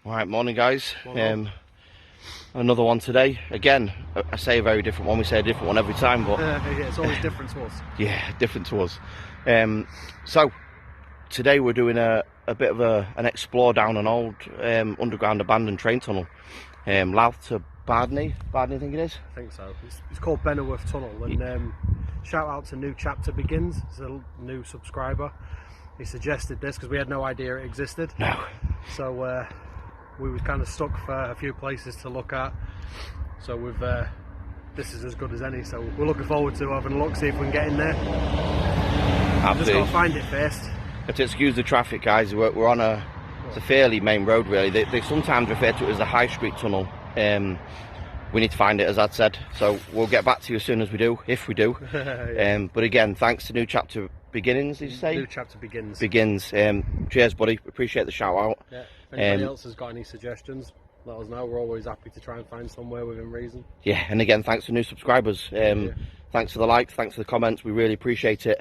Right, morning guys. Morning. Another one today. Again, I say a very different one. We say a different one every time, but Yeah, it's always different to us. yeah, different to us. So today we're doing a bit of an explore down an old underground abandoned train tunnel, Louth to Bardney. Bardney, I think it is. I think so. It's called Bennerworth Tunnel, and shout out to New Chapter Begins. It's a new subscriber. He suggested this because we had no idea it existed. No. So we was kind of stuck for a few places to look at. So this is as good as any. So we're looking forward to having a look, see if we can get in there. Just got to find it first. But to excuse the traffic, guys, we're on it's a fairly main road, really. They sometimes refer to it as the High Street Tunnel. We need to find it, as I'd said. So we'll get back to you as soon as we do, if we do. Yeah. But again, thanks to New Chapter Beginnings, did you say? New Chapter Begins. Begins. Cheers, buddy. Appreciate the shout out. Yeah. If anybody else has got any suggestions, let us know. We're always happy to try and find somewhere within reason. Yeah, and again, thanks to new subscribers. Thanks for the likes, thanks for the comments. We really appreciate it.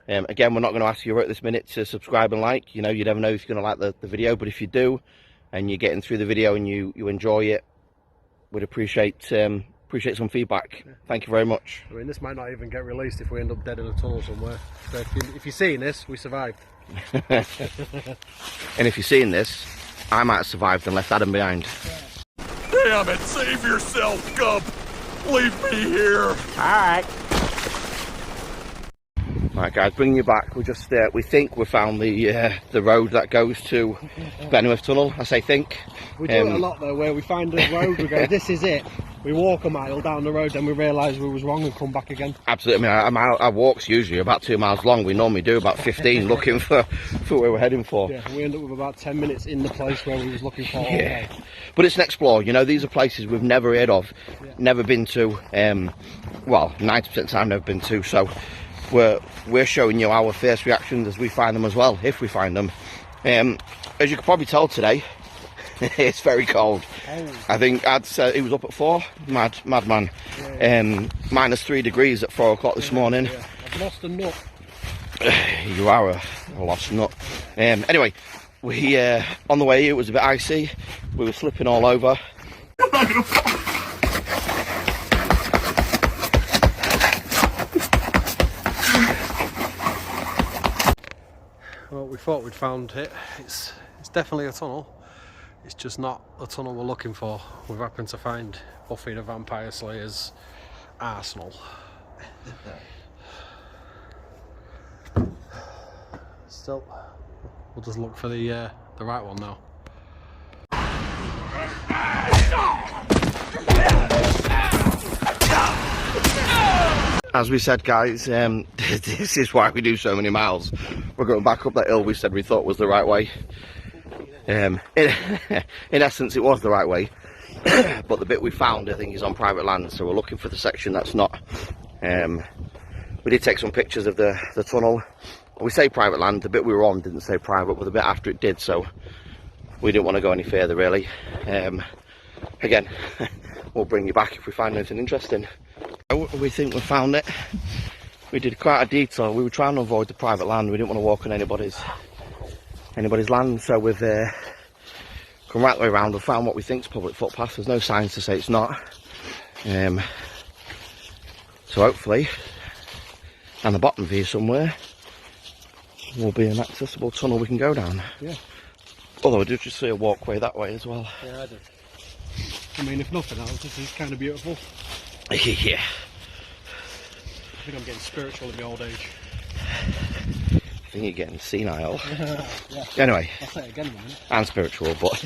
Yeah. Again, we're not going to ask you right this minute to subscribe and like. You know, you never know if you're going to like the video, but if you do, and you're getting through the video and you enjoy it, we'd appreciate some feedback. Yeah. Thank you very much. I mean, this might not even get released if we end up dead in a tunnel somewhere. So if you're seeing this, we survived. And if you're seeing this, I might have survived and left Adam behind. Damn it, save yourself, Gump! Leave me here! Alright. Right guys, bringing you back, we think we found the road that goes to Bennerworth Tunnel. I say think. We do it a lot though, where we find a road, we go, this is it. We walk a mile down the road, then we realise we was wrong and come back again. Absolutely. I mean, our walk's usually about 2 miles long. We normally do about 15 looking for where we're heading for. Yeah, we end up with about 10 minutes in the place where we was looking for. Yeah. But it's an explore. You know, these are places we've never heard of, never been to. Well, 90% of the time never been to. So we're showing you our first reactions as we find them as well, if we find them. As you can probably tell today, it's very cold. I think I'd say it was up at 4. Madman. -3 degrees at 4 o'clock this morning. Yeah. I've lost a nut. You are a lost nut. Anyway, we on the way here it was a bit icy. We were slipping all over. Well, we thought we'd found it. It's definitely a tunnel. It's just not the tunnel we're looking for. We've happened to find Buffy the Vampire Slayer's arsenal. Still, we'll just look for the right one now. As we said, guys, this is why we do so many miles. We're going back up that hill we said we thought was the right way. In essence, it was the right way, but the bit we found, I think, is on private land. So we're looking for the section that's not. We did take some pictures of the tunnel. We say private land. The bit we were on didn't say private, but the bit after it did. So we didn't want to go any further, really. Again, we'll bring you back if we find anything interesting. We think we found it. We did quite a detour. We were trying to avoid the private land. We didn't want to walk on anybody's land, so we've come right the way around and found what we think is public footpath. There's no signs to say it's not. So hopefully, on the bottom of here somewhere, will be an accessible tunnel we can go down. Yeah. Although I did just see a walkway that way as well. Yeah, I did. I mean, if nothing else, this is kind of beautiful. Yeah. I think I'm getting spiritual at my old age. I think you're getting senile. Yeah. Anyway. I'll say it again in a minute. And spiritual, but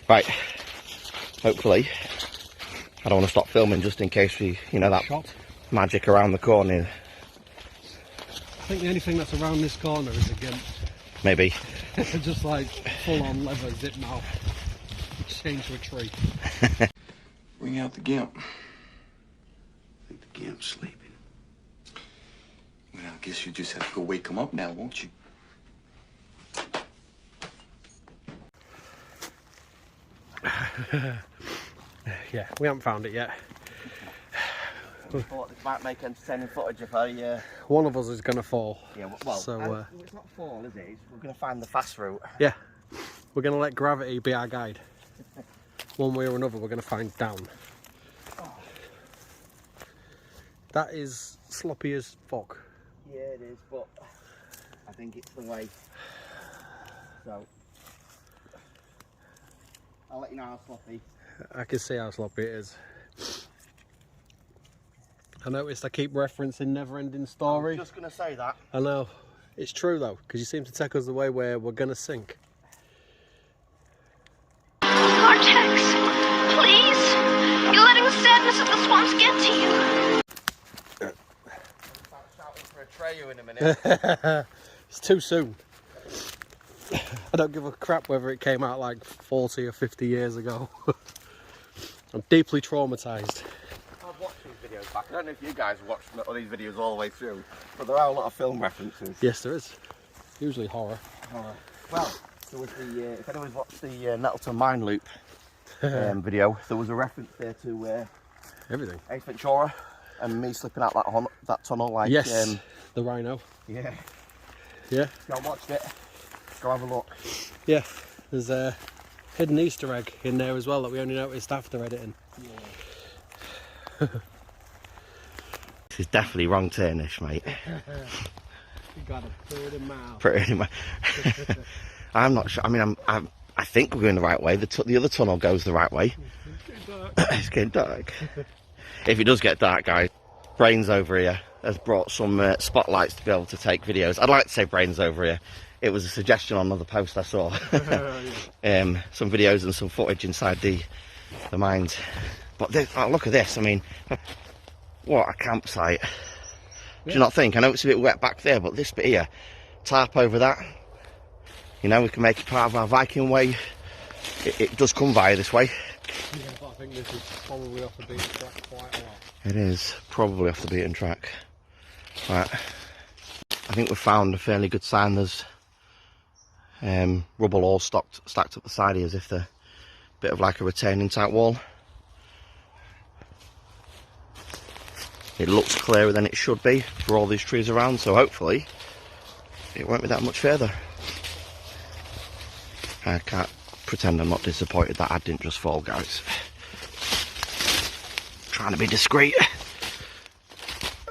right. Hopefully, I don't want to stop filming just in case we, that shot. Magic around the corner. I think the only thing that's around this corner is a gimp. Maybe. Just like full on leather zip mouth. Chained to a tree. Bring out the Gimp. I think the Gimp's sleeping. Well, I guess you just have to go wake him up now, won't you? Yeah, we haven't found it yet. I thought this might make entertaining footage if I... One of us is going to fall. Yeah, well, so, it's not fall, is it? We're going to find the fast route. Yeah. we're going to let gravity be our guide. One way or another, we're going to find down. That is sloppy as fuck. Yeah, it is, but I think it's the way. So, I'll let you know how sloppy. I can see how sloppy it is. I noticed I keep referencing Never Ending Story. I was just going to say that. I know. It's true though, because you seem to take us the way where we're going to sink. Cortex, please. You're letting the sadness of the swamps get to you. Start shouting for Atreyu in a minute. It's too soon. I don't give a crap whether it came out like 40 or 50 years ago. I'm deeply traumatised. I've watched these videos back. I don't know if you guys watched these videos all the way through, but there are a lot of film references. Yes, there is. Usually horror. Well, there was the, if anyone's watched the Nettleton Mine Loop video, there was a reference there to Everything. Ace Ventura and me slipping out that tunnel like... Yes, the rhino. Yeah. Yeah. If you haven't watched it, go have a look. Yeah, there's a hidden Easter egg in there as well that we only noticed after editing. Yeah. This is definitely wrong turnish, mate. You got a 30 mile. Pretty much. I'm not sure. I mean, I think we're going the right way. The other tunnel goes the right way. It's getting dark. If it does get dark, guys, Brains over here has brought some spotlights to be able to take videos. I'd like to say Brains over here. It was a suggestion on another post I saw. Some videos and some footage inside the mines. But look at this. I mean, what a campsite. Do you not think? I know it's a bit wet back there, but this bit here, tarp over that. You know, we can make it part of our Viking way. It does come via this way. Yeah, but I think this is probably off the beaten track quite a lot. It is probably off the beaten track. Right. I think we've found a fairly good sign. There's rubble all stacked up the side here as if they're a bit of like a retaining type wall. It looks clearer than it should be for all these trees around, so hopefully it won't be that much further. I can't pretend I'm not disappointed that I didn't just fall, guys. Trying to be discreet.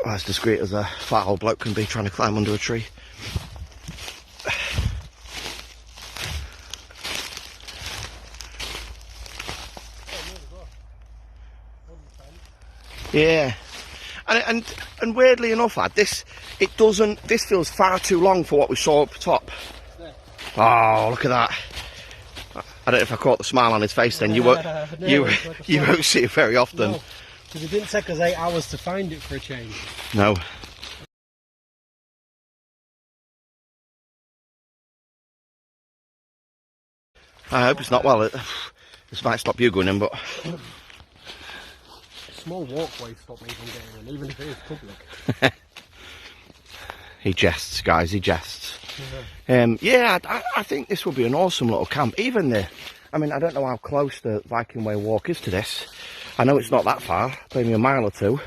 Well, as discreet as a fat old bloke can be trying to climb under a tree. Yeah. And weirdly enough, lad, this feels far too long for what we saw up top. Oh, look at that. I don't know if I caught the smile on his face then. You won't see it very often. No, because it didn't take us 8 hours to find it for a change. No. I hope it's not. Well, this might stop you going in, but... Small walkway stopped me from getting in, even if it is public. He jests, guys, he jests. Yeah, I think this would be an awesome little camp. Even I mean, I don't know how close the Viking Way walk is to this. I know it's not that far, maybe a mile or two.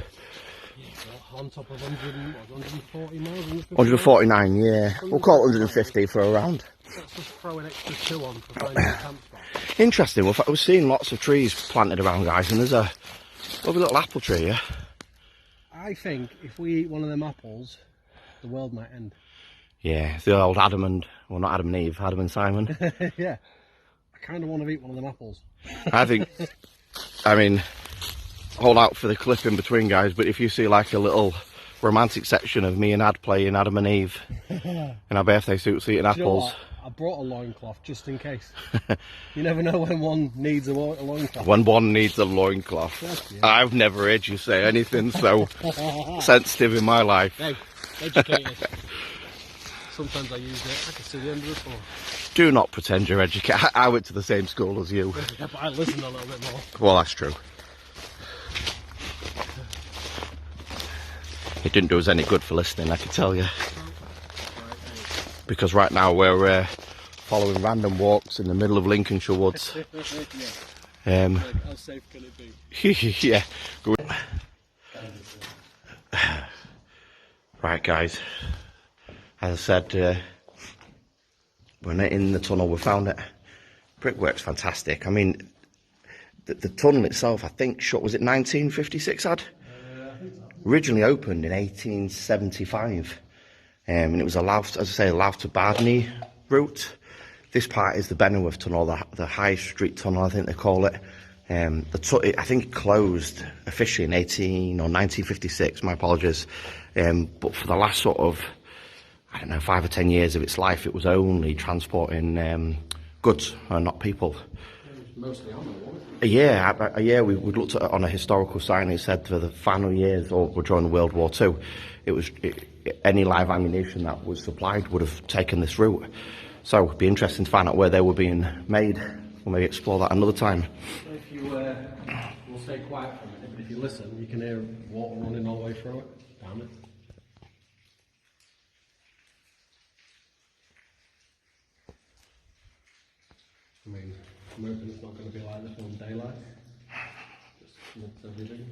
Yeah, on top of 140 miles? 149, yeah. We'll call it 150 for a round. Let's just throw an extra 2 on for finding a camp spot. Interesting, we're seeing lots of trees planted around, guys, and there's a lovely little apple tree here. I think if we eat one of them apples, the world might end. Yeah, the old Adam and, well, not Adam and Eve, Adam and Simon. Yeah, I kind of want to eat one of them apples. I think, I mean, hold out for the clip in between, guys, but if you see like a little romantic section of me and Ad playing Adam and Eve in our birthday suits eating apples. You know what? I brought a loincloth just in case. You never know when one needs a loincloth. When one needs a loincloth. Yeah. I've never heard you say anything so sensitive in my life. Hey, educated. Sometimes I use it. I can see the end of the floor. Do not pretend you're educated. I went to the same school as you. Yeah, but I listen a little bit more. Well, that's true. It didn't do us any good for listening, I can tell you. Because right now we're following random walks in the middle of Lincolnshire woods. How safe can it be? Yeah. Good. Right, guys. As I said, we're not in the tunnel. We found it. brickwork's fantastic. I mean, the tunnel itself, I think, was it 1956, Ad? I think so. Originally opened in 1875, and it was a Louth, as I say, a Louth to Bardney route. This part is the Benilworth Tunnel, the High Street Tunnel, I think they call it. I think it closed officially in 1956, my apologies. But for the last sort of, I don't know, 5 or 10 years of its life, it was only transporting goods and not people. Mostly on the water. We looked at it on a historical site, and it said for the final years, or during World War II, any live ammunition that was supplied would have taken this route. So it'd be interesting to find out where they were being made. We'll maybe explore that another time. If you we'll stay quiet for a minute, but if you listen, you can hear water running all the way through it, down it. I mean, I'm hoping it's not going to be like this one daylight. Just floods everything.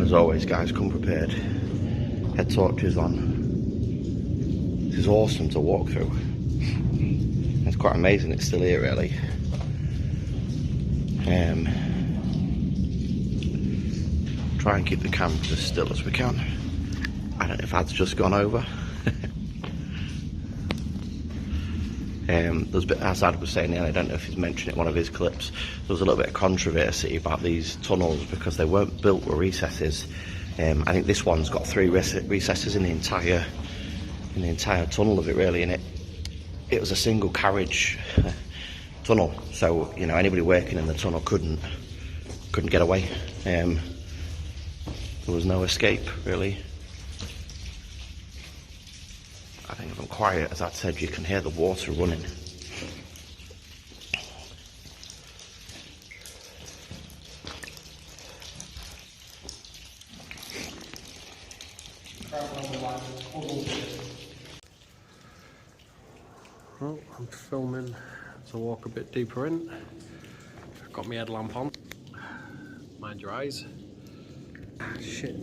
As always, guys, come prepared. Head torches on. This is awesome to walk through. It's quite amazing it's still here, really. Try and keep the cameras as still as we can. I don't know if Ad's just gone over. There's a bit, as Ad was saying earlier, I don't know if he's mentioned it in one of his clips, there was a little bit of controversy about these tunnels because they weren't built with recesses. I think this one's got 3 recesses in the entire tunnel of it, really, and it was a single carriage tunnel, so you know anybody working in the tunnel couldn't get away. There was no escape, really. I think if I'm quiet, as I said, you can hear the water running. Well, I'm filming to walk a bit deeper in. I've got my headlamp on. Mind your eyes. Shit.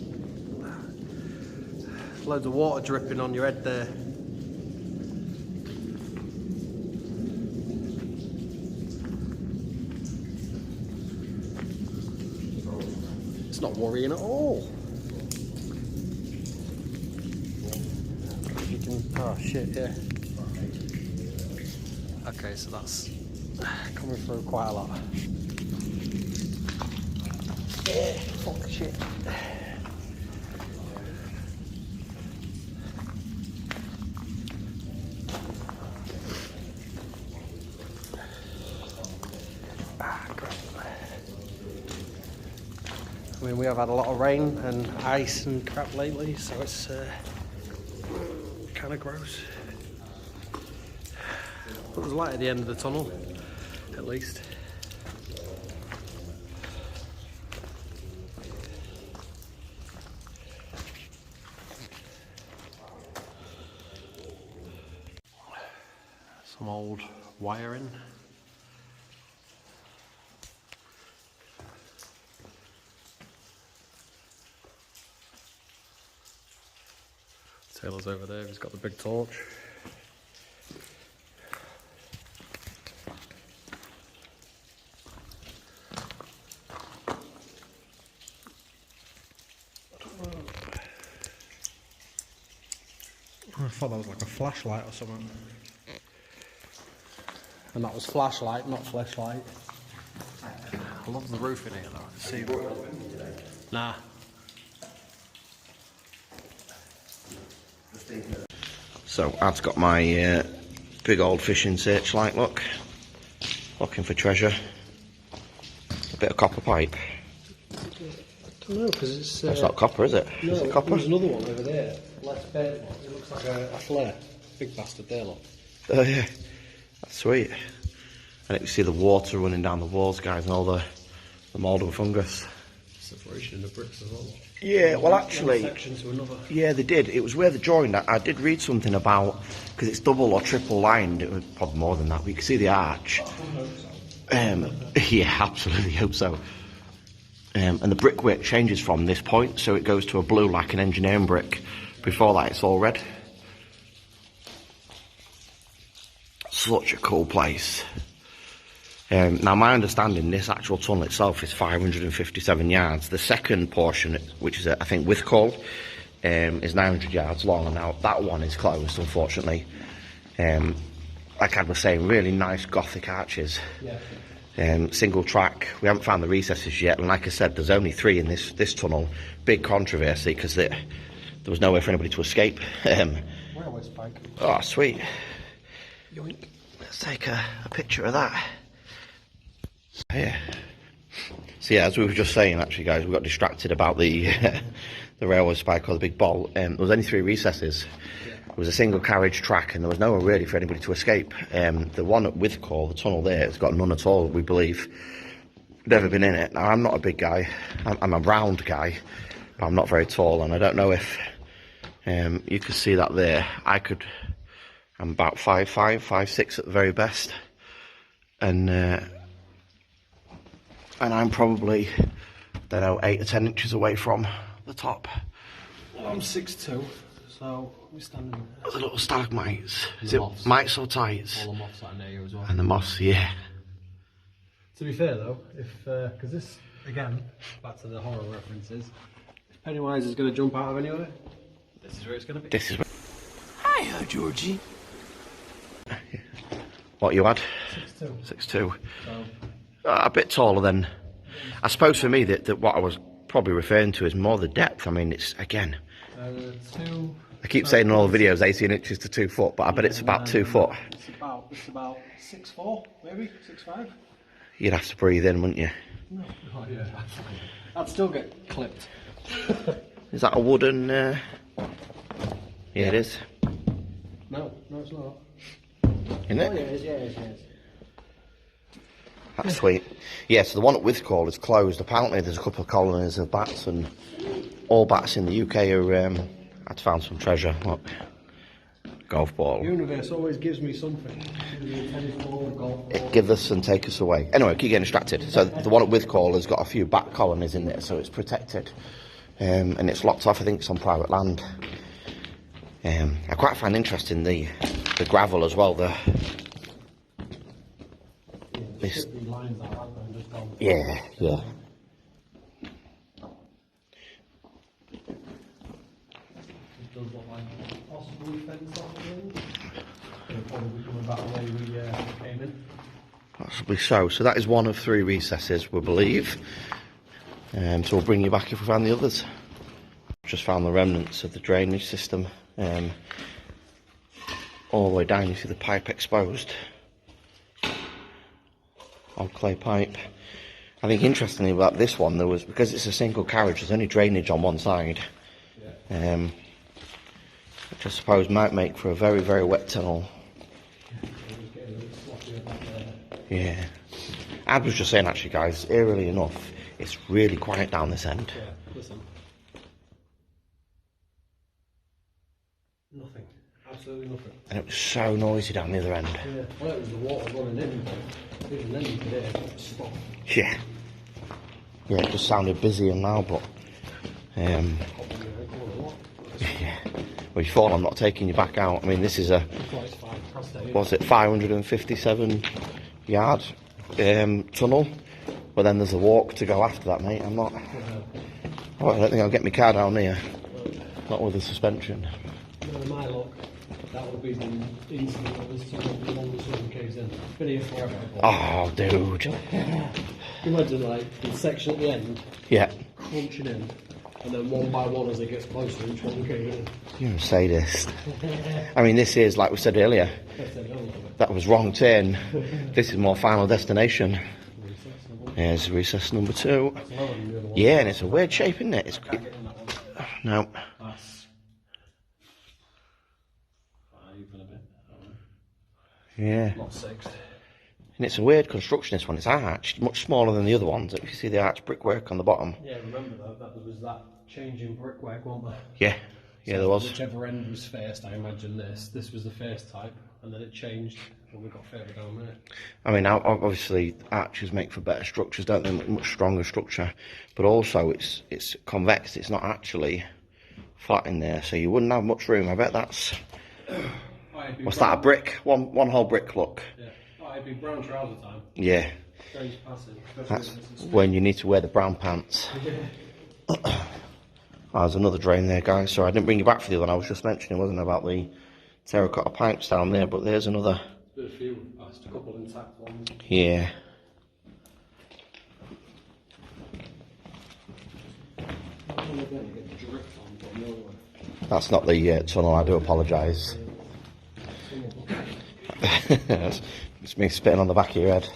Loads of water dripping on your head there. It's not worrying at all. You can, oh shit, yeah. Okay, so that's coming through quite a lot. Yeah, fuck shit. I mean, we have had a lot of rain and ice and crap lately, so it's kind of gross. But there's light at the end of the tunnel, at least. Some old wiring. Taylor's over there, he's got the big torch. I thought that was like a flashlight or something. And that was flashlight, not flashlight. I love the roof in here though, I can see it. Nah. So Ad's got my big old fishing searchlight, look. Looking for treasure. A bit of copper pipe. I don't know, because it's... It's not copper, is it? No, is it copper? There's another one over there. Less bent one. It looks like a flare. Big bastard there, look. Oh yeah, that's sweet. And you see the water running down the walls, guys, and all the mould and fungus. Separation in the bricks as well. Yeah, well actually, One section to another. yeah, they did. It was where they joined. I did read something about, because it's double or triple lined, it was probably more than that, but you can see the arch. Yeah, absolutely hope so. And the brickwork changes from this point, so it goes to a blue like an engineering brick. Before that, it's all red. Such a cool place. Now, my understanding, this actual tunnel itself is 557 yards. The second portion, which is, I think, Withcall, is 900 yards long. Now, that one is closed, unfortunately. Like I was saying, really nice Gothic arches. Single track. We haven't found the recesses yet. And like I said, there's only 3 in this tunnel. Big controversy because there was nowhere for anybody to escape. Railway spike. Oh, sweet. Let's take a picture of that. Yeah. So yeah, as we were just saying, actually, guys, we got distracted about the the railway spike or the big ball. There was only 3 recesses. It was a single carriage track, and there was nowhere really for anybody to escape. The one at Withcall, the tunnel there, has got none at all, we believe. Never been in it. Now, I'm not a big guy. I'm a round guy, but I'm not very tall, and I don't know if you could see that there. I'm about 5'5", 5'6" at the very best, and I'm probably, I don't know, 8 or 10 inches away from the top. Well, I'm 6'2", so we're standing there. There's a little stalagmites. Is it mites or tights? All the moths that are near you as well. And the moss, yeah. To be fair though, because this, again, back to the horror references, if Pennywise is going to jump out of anywhere, this is where it's going to be. This is Hiya, Georgie. what you had? 6'2". 6'2". So, A bit taller than, I suppose for me that what I was probably referring to is more the depth. I mean, it's, again, I keep saying in all the videos 18 inches to 2 foot, but I bet it's about 2 foot. It's about 6'4", maybe 6'5". You'd have to breathe in, wouldn't you? No. Oh yeah, I'd still get clipped. Is that a wooden? Yeah, it is. No, it's not. Isn't it? Oh yeah, it is. That's sweet. Yeah, so the one at Withcall is closed. Apparently there's a couple of colonies of bats, and all bats in the UK are, I'd found some treasure. Look, golf ball. The universe always gives me something. A tennis ball, a golf ball. It give us and take us away. Anyway, keep getting distracted. So the one at Withcall has got a few bat colonies in it, so it's protected. And it's locked off, I think it's on private land. I quite find interesting the gravel as well. This, Lines out, aren't they, and just gone. yeah. It does look like possibly fenced off again. It'll probably be coming back the way we came in. Possibly so. So that is one of 3 recesses, we believe. So we'll bring you back if we find the others. Just found the remnants of the drainage system. All the way down, you see the pipe exposed. Old clay pipe. I think interestingly about this one, because it's a single carriage, there's only drainage on one side. Which I suppose might make for a very, very wet tunnel. Yeah. I was just saying, actually, guys, eerily enough, it's really quiet down this end. Yeah, listen. Nothing. Absolutely nothing. And it was so noisy down the other end. Yeah. Well, it was the water running in, but even then you could hear it stop. Yeah. Yeah, it just sounded busy and loud, but... yeah. Well, you thought I'm not taking you back out. I mean, this is was it 557 yard tunnel? But then there's a walk to go after that, mate. I'm not... Oh, I don't think I'll get my car down here. Not with the suspension. No, my luck, that would have been the incident that was the longest one caves in. Been here forever. Oh, dude. Imagine, like, the section at the end, Yeah. crunching in, and then one by one as it gets closer, each one caving in. You're a sadist. I mean, this is, like we said earlier, that was wrong turn. This is more final destination. Here's recess number 2. Yeah, and it's a weird shape, isn't it? No. Yeah. Not 6. And it's a weird construction, this one. It's arched, much smaller than the other ones. If you see the arched brickwork on the bottom. Yeah, remember that was that change in brickwork, wasn't there? Yeah. Yeah, there was. Whichever end was first, I imagine this was the first type, and then it changed when we got further down there. I mean, obviously, arches make for better structures, don't they? Much stronger structure. But also, it's convex. It's not actually flat in there, so you wouldn't have much room. I bet that's... What's that, a brick? One whole brick, look. Yeah. I it'd be brown trouser time. Yeah, Strange passing. that's when you need to wear the brown pants. Oh, there's another drain there, guys. Sorry, I didn't bring you back for the other one. I was just mentioning, wasn't it, about the terracotta pipes down there, but there's another. There's a few passed, a couple intact ones. Yeah. That's not the tunnel, I do apologise. It's me spitting on the back of your head.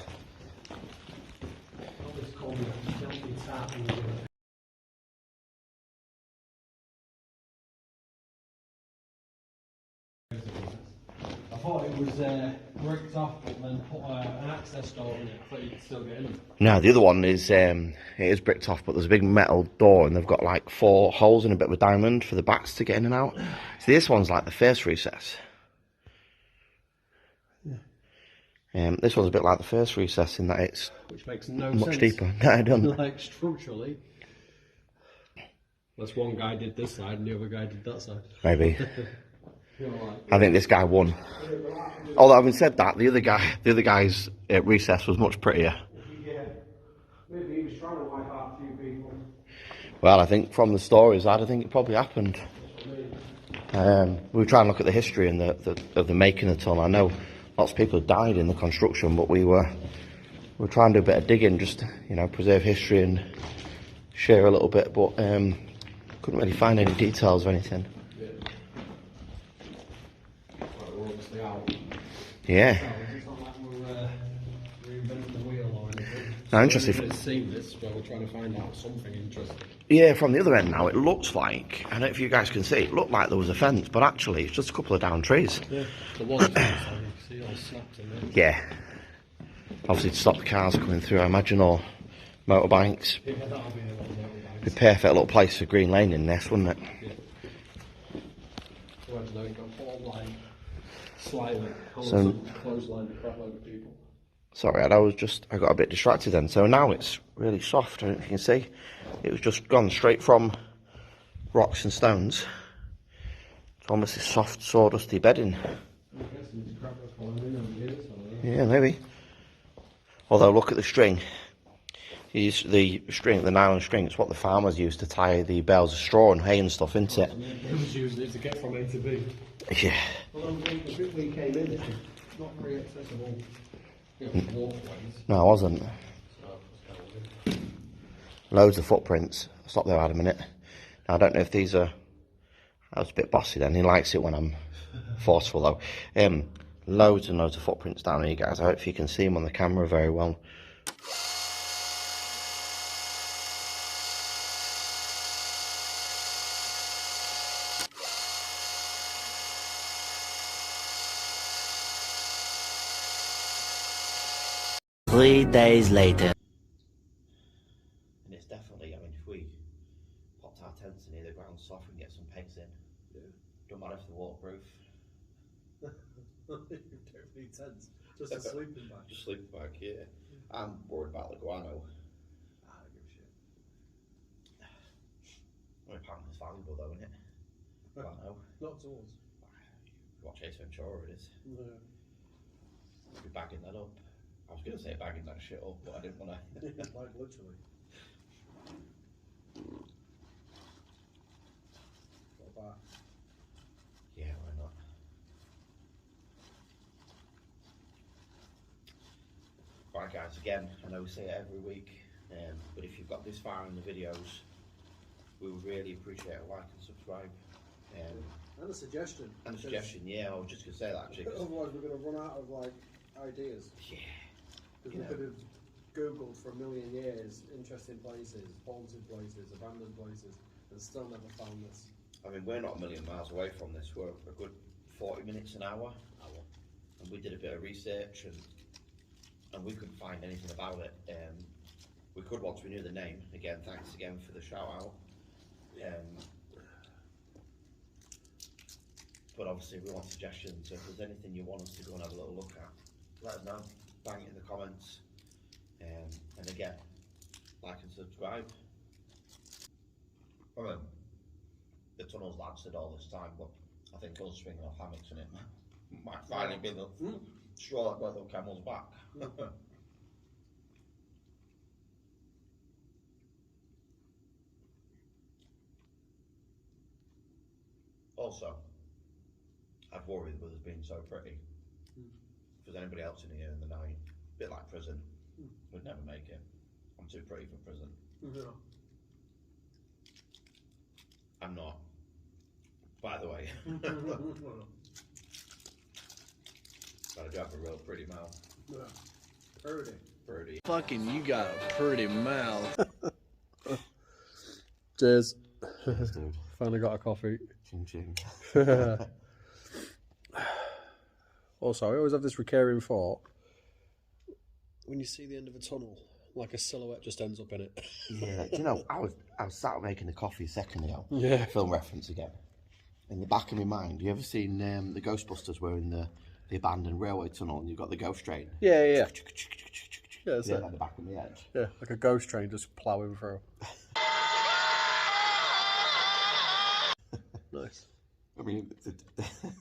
I thought it was bricked off but then put an access door in it. I thought you could still get in. No, the other one is it is bricked off, but there's a big metal door and they've got like 4 holes and a bit of a diamond for the bats to get in and out. See, this one's like the first recess. This one's a bit like the first recess in that it's Which makes no much sense. deeper. No, I don't. Like structurally. Unless one guy did this side and the other guy did that side. Maybe. I think this guy won. Although having said that, the other guy's recess was much prettier. Yeah. Maybe he was trying to wipe out a few people. Well, I think from the stories, I think it probably happened. We were trying to look at the history and of the making of the tunnel. I know lots of people have died in the construction, but we were trying to do a bit of digging, just to, preserve history and share a little bit, but couldn't really find any details or anything. We're obviously out. Yeah. It's not like we're reinventing the wheel or anything. No, interesting. It's seamless, but we're trying to find out something interesting. Yeah, from the other end now, it looks like, I don't know if you guys can see, it looked like there was a fence, but actually it's just a couple of down trees. Yeah, there was a fence, you can see all snapped in there. Yeah. Obviously to stop the cars coming through, I imagine, or motorbikes. Yeah, that'll be the one. Be a perfect little place for Green Lane in this, wouldn't it? Yeah. Well, no, you've got 4 line, slightly, clothesline the crap load of people. Sorry, I got a bit distracted then. So now it's really soft, I don't know if you can see. It was just gone straight from rocks and stones to almost this soft, sawdusty bedding. Yeah, maybe. Although, look at the string. The nylon string, it's what the farmers used to tie the bales of straw and hay and stuff into it. It was using it to get from A to B. Yeah. Although the bit we came in, it's not very accessible. Walkways. No, I wasn't. Loads of footprints. Stop there, a minute. Now, I don't know if these are... I was a bit bossy then. He likes it when I'm forceful, though. Loads and loads of footprints down here, guys. I hope you can see them on the camera very well. Three days later. And it's definitely, if we popped our tents in here, the ground's soft, we can get some pegs in. Yeah. Don't matter if they're waterproof. Don't need tents. Just a sleeping bag. Just sleeping bag, yeah. I'm worried about the guano. I don't give a shit. Apparently it's valuable though, isn't it? Guano. Not to us. Watch Ace Ventura, it is. No. Be bagging that up. I was going to say bagging that shit up, but I didn't want to. Like literally. What about? Yeah, why not? Right, guys, again, I know we say it every week, but if you've got this far in the videos, we would really appreciate a like and subscribe. And a suggestion. And a suggestion, yeah, I was just going to say that actually. Otherwise, we're going to run out of ideas. Yeah. Because we could have Googled for a million years interesting places, haunted places, abandoned places, and still never found this. I mean, we're not a million miles away from this. We're a good 40 minutes an hour. And we did a bit of research and we couldn't find anything about it. We could once we knew the name. Again, thanks again for the shout out. But obviously we want suggestions. So if there's anything you want us to go and have a little look at, let us know. Bang it in the comments. And again, like and subscribe. I mean, the tunnel's lasted all this time, but I think us swinging off hammocks in it Might finally be the straw that broke the camel's back. Also, I'd worry with us being so pretty. If there's anybody else in here in the night, a bit like prison, we'd never make it. I'm too pretty for prison. No. I'm not. By the way. But I do have a real pretty mouth. Yeah. Pretty. Pretty. Fucking, you got a pretty mouth. Cheers. Cheers, dude. Finally got a coffee. Ching ching. Also, I always have this recurring thought. When you see the end of a tunnel, like a silhouette just ends up in it. Yeah, do you know, I was sat making a coffee a second ago. Yeah. Film reference again. In the back of my mind, you ever seen the Ghostbusters were in the abandoned railway tunnel and you've got the ghost train? Yeah. Yeah, that's Yeah, it. like the back of my head. Yeah, like a ghost train just ploughing through. Nice. I mean,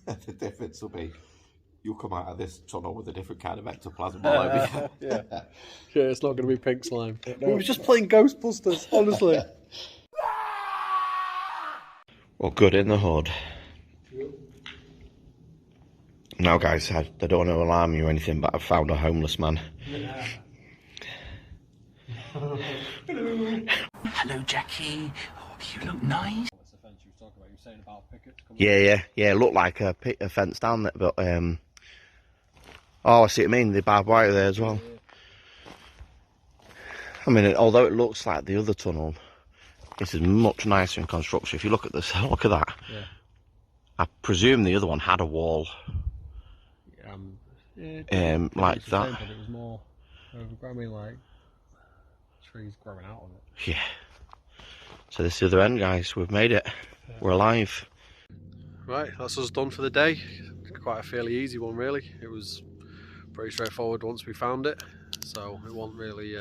the difference will be you'll come out of this tunnel with a different kind of ectoplasm all over you. Yeah. Yeah, it's not going to be pink slime. We were just playing Ghostbusters, honestly. Well, good in the hood. Now, guys, I don't want to alarm you or anything, but I've found a homeless man. Hello, Jackie. Oh, you look nice. Yeah. Looked like a fence down there, but oh, I see what you mean. The barbed wire there as well. I mean, although it looks like the other tunnel, this is much nicer in construction. If you look at this, look at that. Yeah. I presume the other one had a wall. Like that. But it was more overgrown, like trees growing out of it. Yeah. So this is the other end, guys. We've made it. We're alive. Right, that's us done for the day. Quite a fairly easy one, really. It was pretty straightforward once we found it. So it wasn't really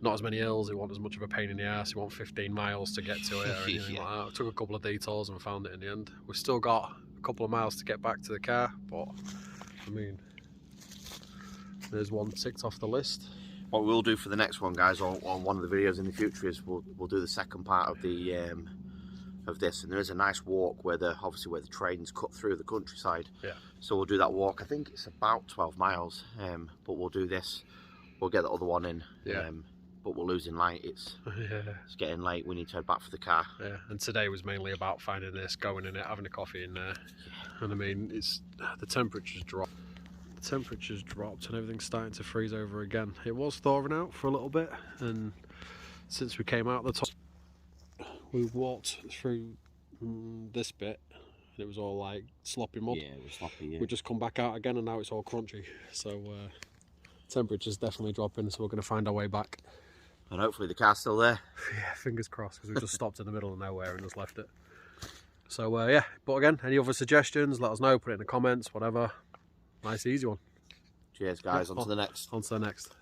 not as many hills. It wasn't as much of a pain in the ass. It wasn't 15 miles to get to it or anything like that. It took a couple of detours and we found it in the end. We've still got a couple of miles to get back to the car, but I mean, there's one ticked off the list. What we'll do for the next one, guys, on one of the videos in the future is we'll do the second part of the of this, and there is a nice walk where obviously where the trains cut through the countryside. Yeah. So we'll do that walk. I think it's about 12 miles, but we'll do this. We'll get the other one in. Yeah. But we're losing light. It's getting late. We need to head back for the car. Yeah, and today was mainly about finding this, going in it, having a coffee in there. And I mean, it's the temperatures dropped. The temperatures dropped and everything's starting to freeze over again. It was thawing out for a little bit, and since we came out the top, we walked through this bit and it was all like sloppy mud. Yeah, it was sloppy. Yeah. We just come back out again and now it's all crunchy. So temperature's definitely dropping, so we're going to find our way back. And hopefully the car's still there. Yeah, fingers crossed, because we just stopped in the middle of nowhere and just left it. So yeah, but again, any other suggestions, let us know, put it in the comments, whatever. Nice easy one. Cheers, guys. On to the next. On to the next.